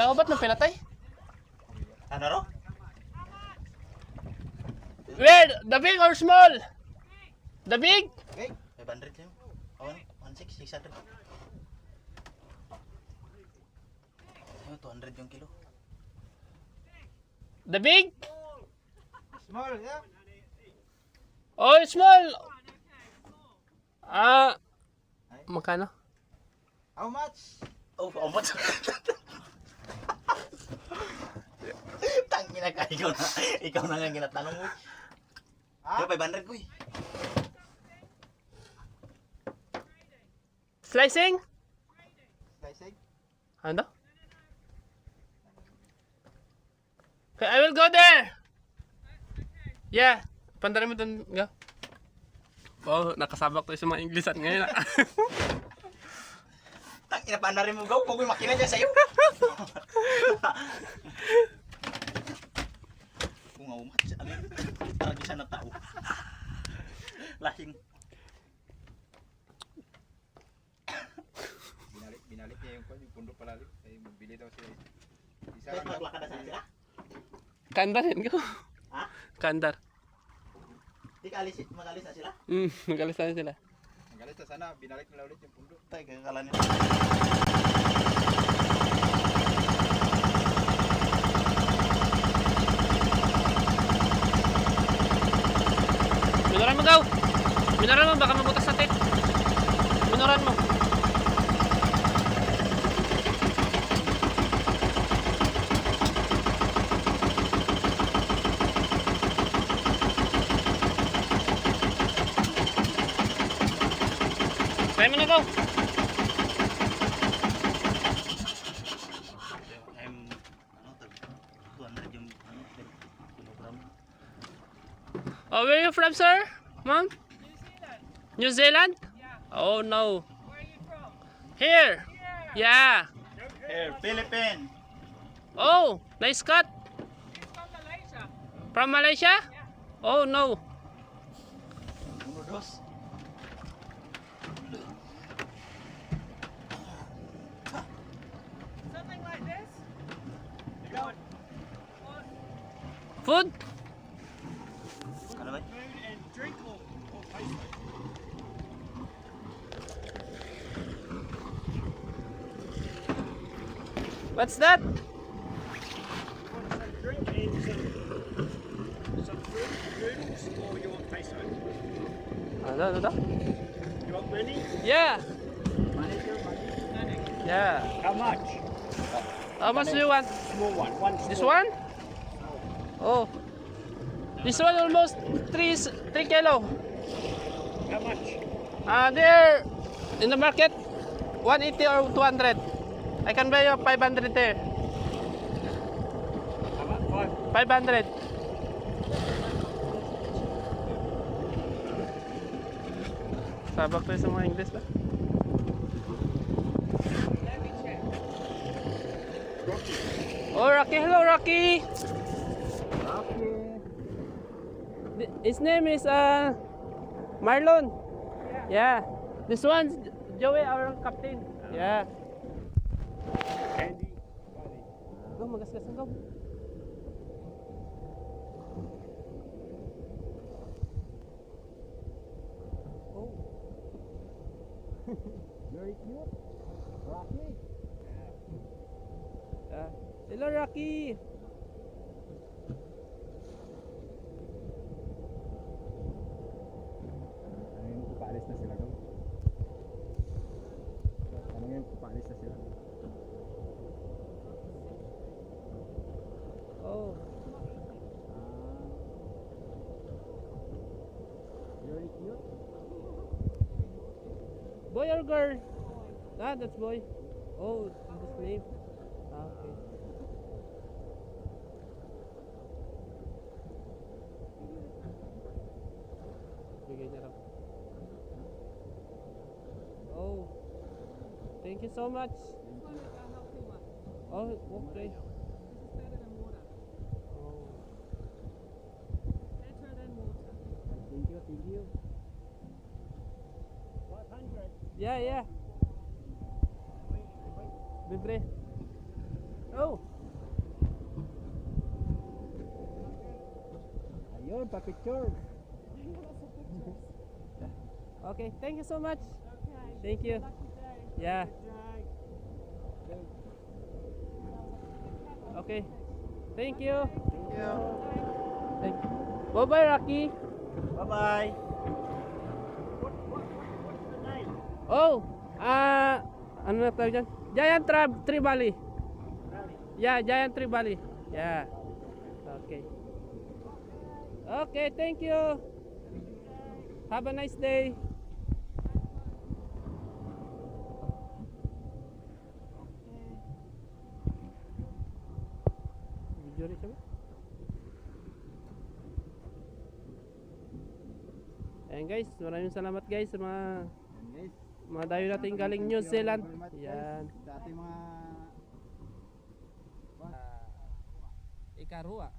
Nahubat na pinatay. Ano ro? Where? The big or small? The big? Okay. 500 yun. Oh, 600. 200 yung kilo. The big? Small, yeah. Oh, small. Magkano? How much? Oh, how much? Tangina ka, ikaw na nga ginatanong mo. Ah? 500 ko eh. Slicing? Slicing? Ano daw? Okay, I will go there. Yeah. Pandarin mo dun. Go. Oh, nakasabak tayo sa mga Inglesan ngayon. Tangina pa na rin mo gaw, kung may makina dyan sa'yo. Kung umat, ano yun? Tragisan na tao. Lahing. Binalik niya yung pundo palalim. Ay, magbili daw siya. Isa Kahit lang. maglakad na sila? Kandar yun. Go. Ha? Kandar. Di ka magalis na sila? Magalis na sila. Magalis na sana, binalik nila ulit yung pundo. Tay, kagakala nila. Minuran mo daw. Minuran mo, baka mabutas sa tape. Minuran mo. Try mo na daw. Oh, where are you from, sir? Mom? New Zealand? Yeah. Oh, no. Where are you from? Here. Yeah. Here, Philippines. Oh, nice cut. He's from Malaysia. From Malaysia? Oh, no. Uno, dos. Something like this? Food? Ano ba? Food and drink or taste it? What's that? You want some drink and some food, noodles, or you want queso? Ano? You want money? Yeah. Money. Yeah. How much? How much do you want? Small one. One small. This one? Oh. This one almost 3 kilo. How much? There in the market 180 or 200. I can buy you 500 there. How much? 500. Sabak tayo sa mga English ba? Let me check. Oh, Rocky. Hello, Rocky. His name is Marlon. Yeah. This one's Joey, our captain. Yeah. Andy. Go, magasgas na, go. Oh. Very cute. Rocky. Hello, Rocky. Ano yung paalis na sila daw? Ano yung paalis na sila? Oh. Very cute. Boy or girl? That's boy. Oh, this name. Okay. Bigay niya raw. Oh. Thank you so much. This one is a healthy one. Oh, okay. This is better than water. Oh. Better than water. Thank you. 500. Yeah. Libre. Oh. Ayun, pa-picture. Okay, thank you so much. Thank you. Yeah. Okay. Thank you. Thank you. Bye-bye, Rocky. Bye-bye. What's the name? Oh, ano na tawag dyan? Giant Tree Valley. Yeah, Giant Tree Valley. Yeah. Okay. Okay, thank you. Have a nice day. Video rin siya ba? Ayan guys, maraming salamat guys sa mga dayo natin galing New Zealand. Yan. Sa ating mga Ikarua.